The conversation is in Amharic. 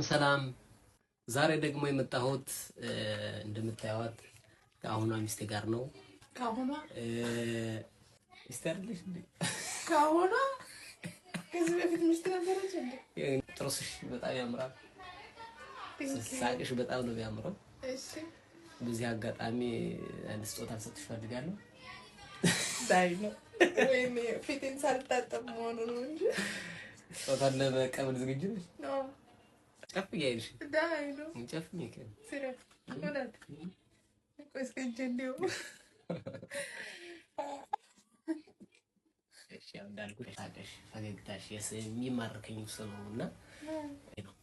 ሰላም ዛሬ ደግሞ የመጣሁት እንደምታዩት ከአሁኗ ሚስቴ ጋር ነው። ከአሁኗ ሚስቴ አይደለሽ እንዴ? ከአሁኗ ከዚህ በፊት ሚስት ነበረች እንዴ? ጥርስሽ በጣም ያምራል። ሳቅሽ በጣም ነው የሚያምረው። እሺ፣ በዚህ አጋጣሚ አንድ ስጦታ ልሰጥሽ ፈልጋለሁ። ዳይ ነው ወይኔ ፊቴን ሳልታጠብ መሆኑ ነው እንጂ ስጦታን ለመቀበል ዝግጁ ነሽ? ነው። ጨፍ እያልሽ ዳይ ነው ጨፍ ሚከን ሲረት ወላት ቆይስ ከጀንዲው እሺ፣ እንዳልኩሽ ሳቅሽ ፈገግታሽ የሚማርከኝ ሰው ነውና ነው።